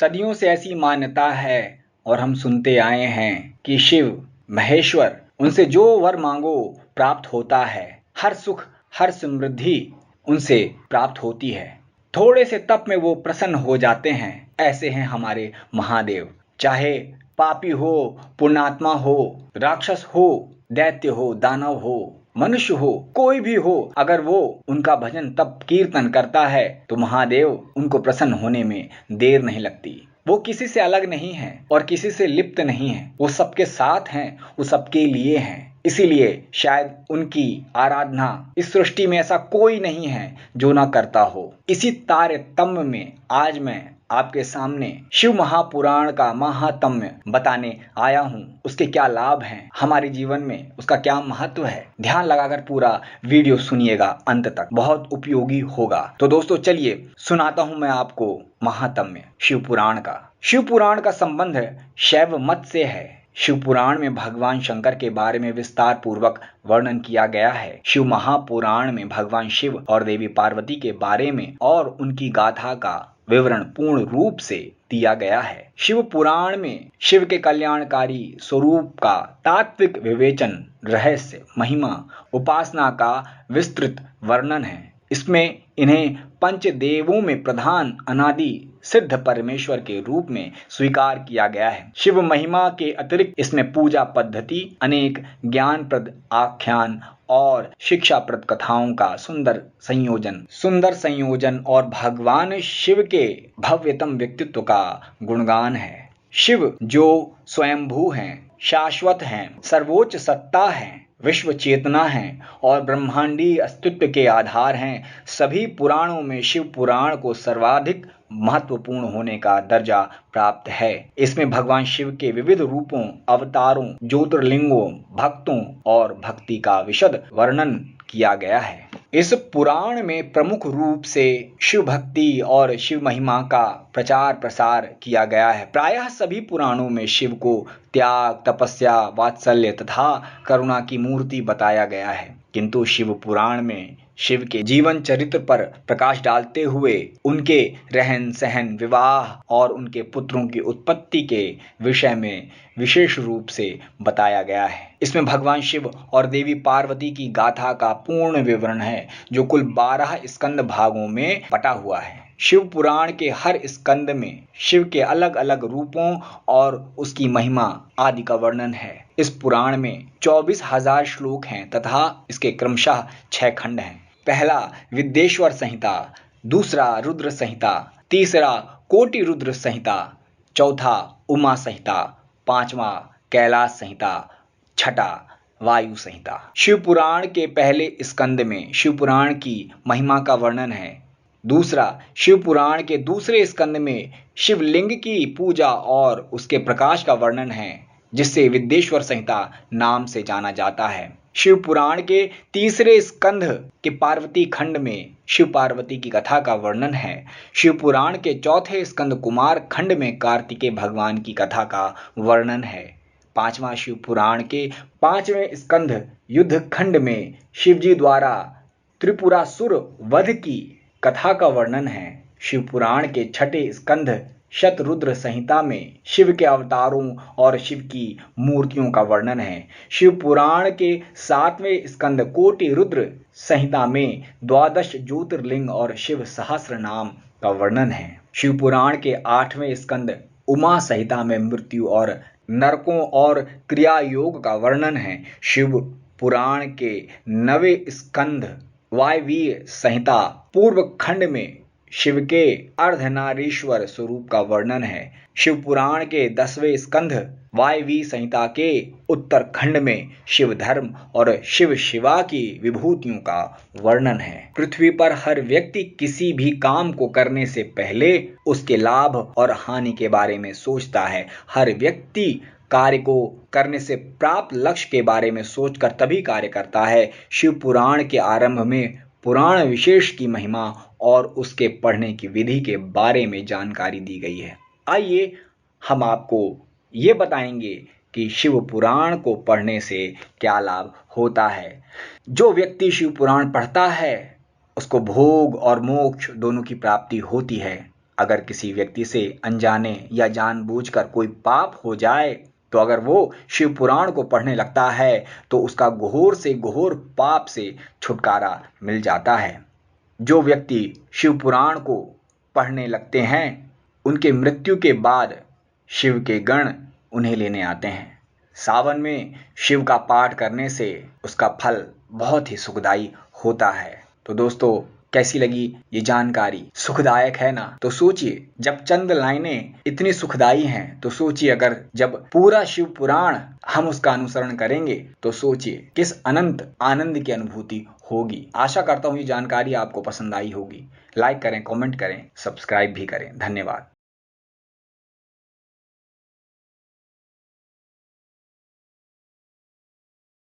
सदियों से ऐसी मान्यता है और हम सुनते आए हैं कि शिव महेश्वर उनसे जो वर मांगो प्राप्त होता है। हर सुख हर समृद्धि उनसे प्राप्त होती है। थोड़े से तप में वो प्रसन्न हो जाते हैं। ऐसे हैं हमारे महादेव। चाहे पापी हो, पुण्यात्मा हो, राक्षस हो, दैत्य हो, दानव हो, मनुष्य हो, कोई भी हो, अगर वो उनका भजन तप कीर्तन करता है तो महादेव उनको प्रसन्न होने में देर नहीं लगती। वो किसी से अलग नहीं है और किसी से लिप्त नहीं है। वो सबके साथ हैं, वो सबके लिए हैं। इसीलिए शायद उनकी आराधना इस सृष्टि में ऐसा कोई नहीं है जो ना करता हो। इसी तारतम्य में आज मैं आपके सामने शिव महापुराण का महात्म्य बताने आया हूँ। उसके क्या लाभ हैं हमारे जीवन में, उसका क्या महत्व है। ध्यान लगाकर पूरा वीडियो सुनिएगा अंत तक, बहुत उपयोगी होगा। तो दोस्तों चलिए सुनाता हूँ मैं आपको महात्म्य शिव पुराण का। शिव पुराण का संबंध शैव मत से है। शिव पुराण में भगवान शंकर के बारे में विस्तार पूर्वक वर्णन किया गया है। शिव महापुराण में भगवान शिव और देवी पार्वती के बारे में और उनकी गाथा का विवरण पूर्ण रूप से दिया गया है। शिव पुराण में शिव के कल्याणकारी स्वरूप का तात्विक विवेचन, रहस्य, महिमा, उपासना का विस्तृत वर्णन है। इसमें इन्हें पंचदेवों में प्रधान अनादि सिद्ध परमेश्वर के रूप में स्वीकार किया गया है। शिव महिमा के अतिरिक्त इसमें पूजा पद्धति, अनेक ज्ञानप्रद आख्यान और शिक्षाप्रद कथाओं का सुंदर संयोजन और भगवान शिव के भव्यतम व्यक्तित्व का गुणगान है। शिव जो स्वयंभू हैं, शाश्वत हैं, सर्वोच्च सत्ता हैं, विश्व चेतना है और ब्रह्मांडीय अस्तित्व के आधार हैं। सभी पुराणों में शिव पुराण को सर्वाधिक महत्वपूर्ण होने का दर्जा प्राप्त है। इसमें भगवान शिव के विविध रूपों, अवतारों, ज्योतिर्लिंगों, भक्तों और भक्ति का विशद वर्णन किया गया है। इस पुराण में प्रमुख रूप से शिव भक्ति और शिव महिमा का प्रचार प्रसार किया गया है। प्रायः सभी पुराणों में शिव को त्याग, तपस्या, वात्सल्य तथा करुणा की मूर्ति बताया गया है, किंतु शिव पुराण में शिव के जीवन चरित्र पर प्रकाश डालते हुए उनके रहन सहन, विवाह और उनके पुत्रों की उत्पत्ति के विषय में विशेष रूप से बताया गया है। इसमें भगवान शिव और देवी पार्वती की गाथा का पूर्ण विवरण है, जो कुल 12 स्कंद भागों में बटा हुआ है। शिव पुराण के हर स्कंद में शिव के अलग अलग रूपों और उसकी महिमा आदि का वर्णन है। इस पुराण में 24,000 श्लोक हैं तथा इसके क्रमशः 6 खंड हैं। पहला विद्येश्वर संहिता, दूसरा रुद्र संहिता, तीसरा कोटि रुद्र संहिता, चौथा उमा संहिता, पांचवा कैलाश संहिता, छठा वायु संहिता। शिव पुराण के पहले स्कंद में शिव पुराण की महिमा का वर्णन है। दूसरा शिव पुराण के दूसरे स्कंद में शिवलिंग की पूजा और उसके प्रकाश का वर्णन है, जिससे विद्येश्वर संहिता नाम से जाना जाता है। शिव पुराण के तीसरे स्कंध के पार्वती खंड में शिव पार्वती की कथा का वर्णन है। शिव पुराण के चौथे स्कंद कुमार खंड में कार्तिकेय भगवान की कथा का वर्णन है। पांचवा शिव पुराण के 5वें स्कंध युद्ध खंड में शिवजी द्वारा त्रिपुरासुर वध की कथा का वर्णन है। शिव पुराण के 6ठे स्कंध शतरुद्र संहिता में शिव के अवतारों और शिव की मूर्तियों का वर्णन है। शिव पुराण के 7वें स्कंद कोटि रुद्र संहिता में 12 ज्योतिर्लिंग और शिव सहस्र नाम का वर्णन है। शिव पुराण के 8वें स्कंद उमा संहिता में मृत्यु और नरकों और क्रिया योग का वर्णन है। शिव पुराण के 9वें स्कंद वायवीय संहिता पूर्व खंड में शिव के अर्धनारीश्वर स्वरूप का वर्णन है। शिव पुराण के 10वें स्कंध वायवी संहिता के उत्तर खंड में शिव धर्म और शिव शिवा की विभूतियों का वर्णन है। पृथ्वी पर हर व्यक्ति किसी भी काम को करने से पहले उसके लाभ और हानि के बारे में सोचता है। हर व्यक्ति कार्य को करने से प्राप्त लक्ष्य के बारे में सोचकर तभी कार्य करता है। शिव पुराण के आरंभ में पुराण विशेष की महिमा और उसके पढ़ने की विधि के बारे में जानकारी दी गई है। आइए हम आपको ये बताएंगे कि शिव पुराण को पढ़ने से क्या लाभ होता है। जो व्यक्ति शिव पुराण पढ़ता है उसको भोग और मोक्ष दोनों की प्राप्ति होती है। अगर किसी व्यक्ति से अनजाने या जानबूझकर कोई पाप हो जाए तो अगर वो शिव पुराण को पढ़ने लगता है तो उसका घोर से घोर पाप से छुटकारा मिल जाता है। जो व्यक्ति शिव पुराण को पढ़ने लगते हैं उनके मृत्यु के बाद शिव के गण उन्हें लेने आते हैं। सावन में शिव का पाठ करने से उसका फल बहुत ही सुखदायी होता है। तो दोस्तों, कैसी लगी ये जानकारी? सुखदायक है ना? तो सोचिए, जब चंद लाइनें इतनी सुखदायी हैं तो सोचिए अगर जब पूरा शिव पुराण हम उसका अनुसरण करेंगे तो सोचिए किस अनंत आनंद की अनुभूति होगी। आशा करता हूँ ये जानकारी आपको पसंद आई होगी। लाइक करें, कमेंट करें, सब्सक्राइब भी करें। धन्यवाद।